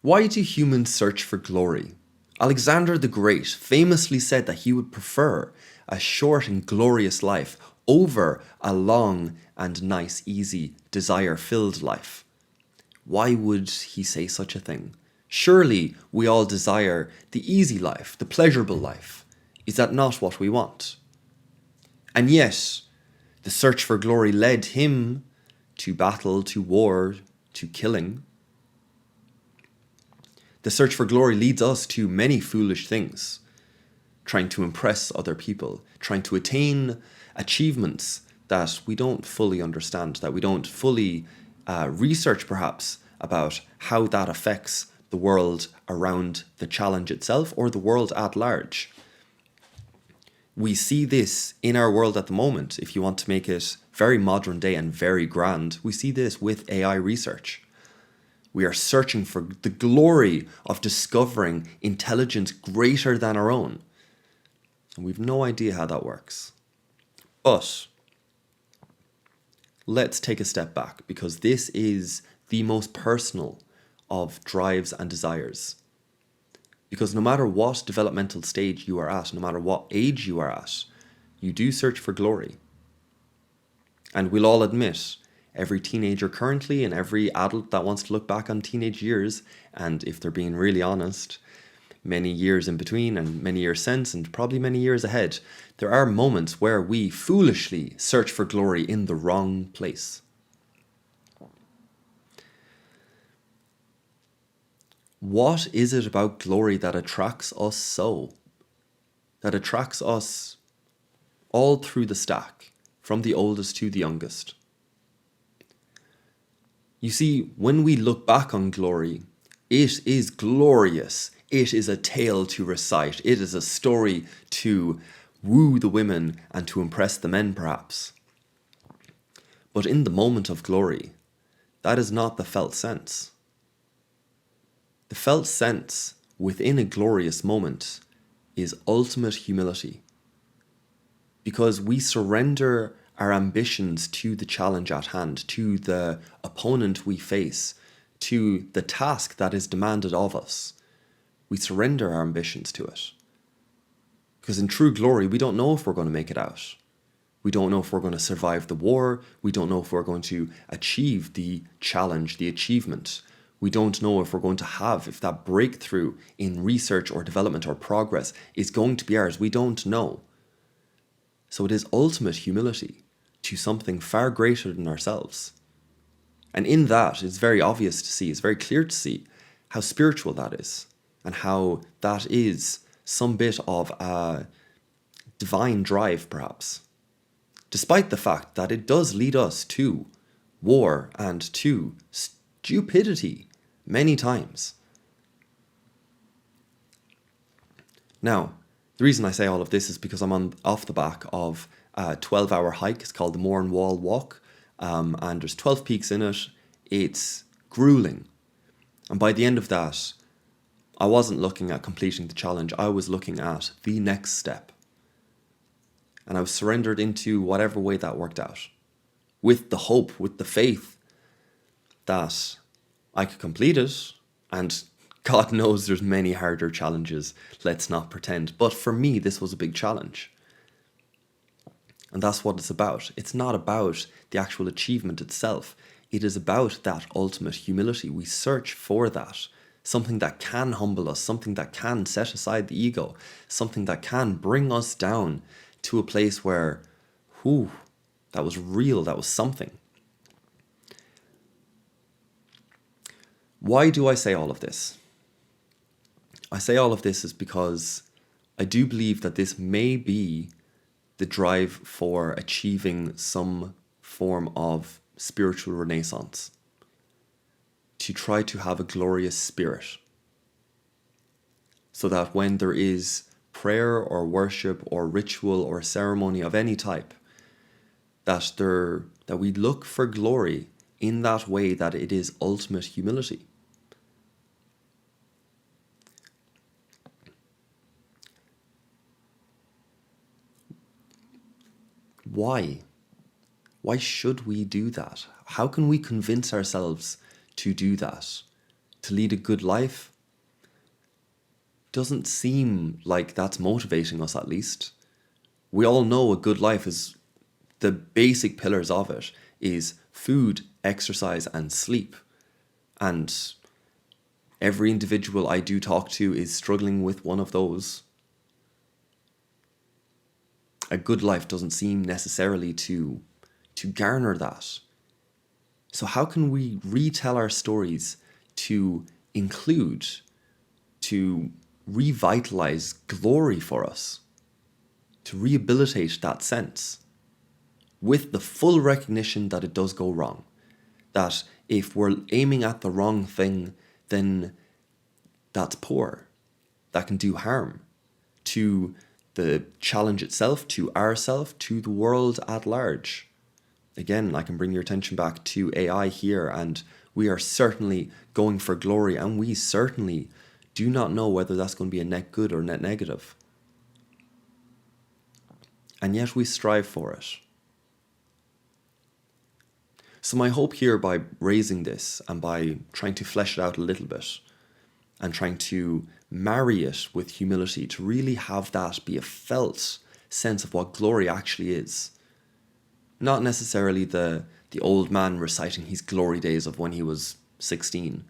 Why do humans search for glory? Alexander the Great famously said that he would prefer a short and glorious life over a long and nice, easy, desire-filled life. Why would he say such a thing? Surely we all desire the easy life, the pleasurable life. Is that not what we want? And yet, the search for glory led him to battle, to war, to killing. The search for glory leads us to many foolish things, trying to impress other people, trying to attain achievements that we don't fully understand, that we don't fully research perhaps about how that affects the world around the challenge itself or the world at large. We see this in our world at the moment. If you want to make it very modern day and very grand, we see this with AI research. We are searching for the glory of discovering intelligence greater than our own. And we've no idea how that works. But let's take a step back, because this is the most personal of drives and desires. Because no matter what developmental stage you are at, no matter what age you are at, you do search for glory. And we'll all admit, every teenager currently and every adult that wants to look back on teenage years, and if they're being really honest, many years in between and many years since and probably many years ahead, there are moments where we foolishly search for glory in the wrong place. What is it about glory that attracts us so? That attracts us all through the stack, from the oldest to the youngest. You see, when we look back on glory, it is glorious. It is a tale to recite. It is a story to woo the women and to impress the men, perhaps. But in the moment of glory, that is not the felt sense. The felt sense within a glorious moment is ultimate humility, because we surrender our ambitions to the challenge at hand, to the opponent we face, to the task that is demanded of us. We surrender our ambitions to it. Because in true glory, we don't know if we're going to make it out. We don't know if we're going to survive the war. We don't know if we're going to achieve the challenge, the achievement. We don't know if we're going to have, if that breakthrough in research or development or progress is going to be ours. We don't know. So it is ultimate humility to something far greater than ourselves. And in that, it's very obvious to see, it's very clear to see how spiritual that is, and how that is some bit of a divine drive, perhaps. Despite the fact that it does lead us to war and to stupidity many times. Now, the reason I say all of this is because I'm off the back of a 12-hour hike. It's called the Mourne Wall Walk, and there's 12 peaks in it. It's grueling. And by the end of that, I wasn't looking at completing the challenge. I was looking at the next step. And I was surrendered into whatever way that worked out, with the hope, with the faith that I could complete it. And God knows there's many harder challenges, let's not pretend. But for me, this was a big challenge. And that's what it's about. It's not about the actual achievement itself. It is about that ultimate humility. We search for that. Something that can humble us, something that can set aside the ego, something that can bring us down to a place where, that was real, that was something. Why do I say all of this? I say all of this is because I do believe that this may be the drive for achieving some form of spiritual renaissance, to try to have a glorious spirit, so that when there is prayer or worship or ritual or ceremony of any type, that we look for glory in that way, that it is ultimate humility. Why? Why should we do that? How can we convince ourselves to do that? to lead a good life doesn't seem like that's motivating us, at least. We all know a good life is, the basic pillars of it is food, exercise, and sleep. And every individual I do talk to is struggling with one of those. A good life doesn't seem necessarily to garner that. So how can we retell our stories to include, to revitalize glory for us, to rehabilitate that sense, with the full recognition that it does go wrong, that if we're aiming at the wrong thing, then that's poor, that can do harm to the challenge itself, to ourself, to the world at large. Again, I can bring your attention back to AI here, and we are certainly going for glory, and we certainly do not know whether that's going to be a net good or net negative. And yet we strive for it. So my hope here, by raising this and by trying to flesh it out a little bit and trying to marry it with humility, to really have that be a felt sense of what glory actually is. Not necessarily the old man reciting his glory days of when he was 16.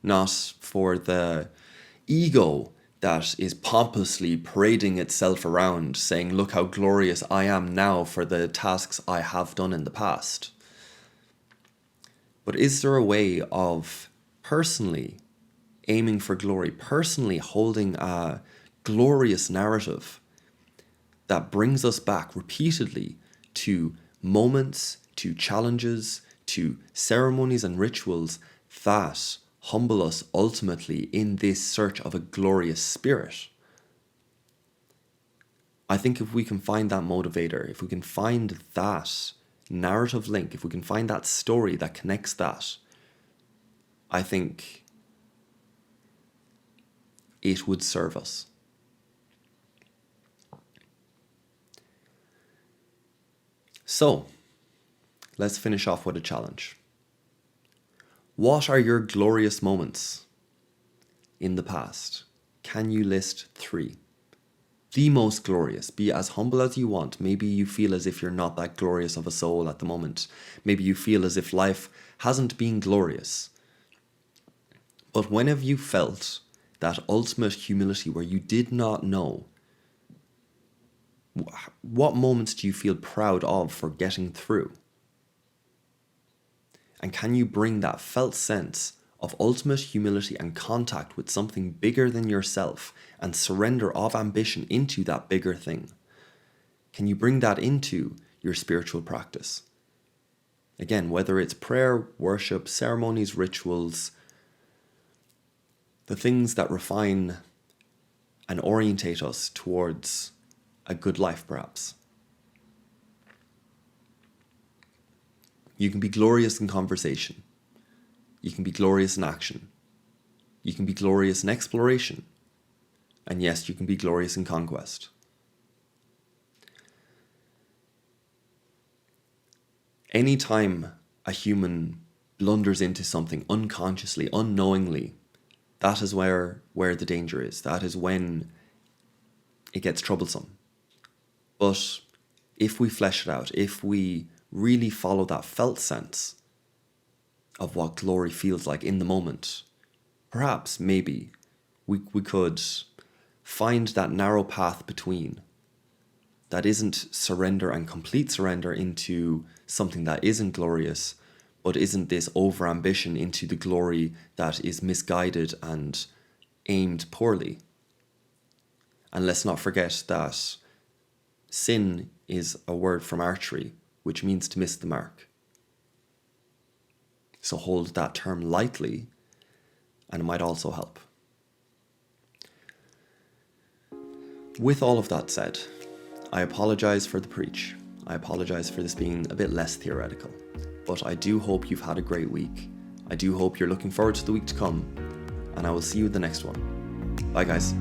Not for the ego that is pompously parading itself around, saying, look how glorious I am now for the tasks I have done in the past. But is there a way of personally aiming for glory, personally holding a glorious narrative that brings us back repeatedly to moments, to challenges, to ceremonies and rituals that humble us ultimately in this search of a glorious spirit? I think if we can find that motivator, if we can find that narrative link, if we can find that story that connects that, I think it would serve us. So, let's finish off with a challenge. What are your glorious moments in the past? Can you list 3? The most glorious. Be as humble as you want. Maybe you feel as if you're not that glorious of a soul at the moment. Maybe you feel as if life hasn't been glorious. But when have you felt that ultimate humility where you did not know? What moments do you feel proud of for getting through? And can you bring that felt sense of ultimate humility and contact with something bigger than yourself and surrender of ambition into that bigger thing? Can you bring that into your spiritual practice? Again, whether it's prayer, worship, ceremonies, rituals, the things that refine and orientate us towards a good life, perhaps. You can be glorious in conversation. You can be glorious in action. You can be glorious in exploration. And yes, you can be glorious in conquest. Anytime a human blunders into something unconsciously, unknowingly, that is where the danger is. That is when it gets troublesome. But if we flesh it out, if we really follow that felt sense of what glory feels like in the moment, perhaps, maybe, we could find that narrow path between that isn't surrender and complete surrender into something that isn't glorious, but isn't this over-ambition into the glory that is misguided and aimed poorly. And let's not forget that sin is a word from archery, which means to miss the mark. So hold that term lightly, and it might also help. With all of that said, I apologize for the preach. I apologize for this being a bit less theoretical, but I do hope you've had a great week. I do hope you're looking forward to the week to come, and I will see you in the next one. Bye, guys.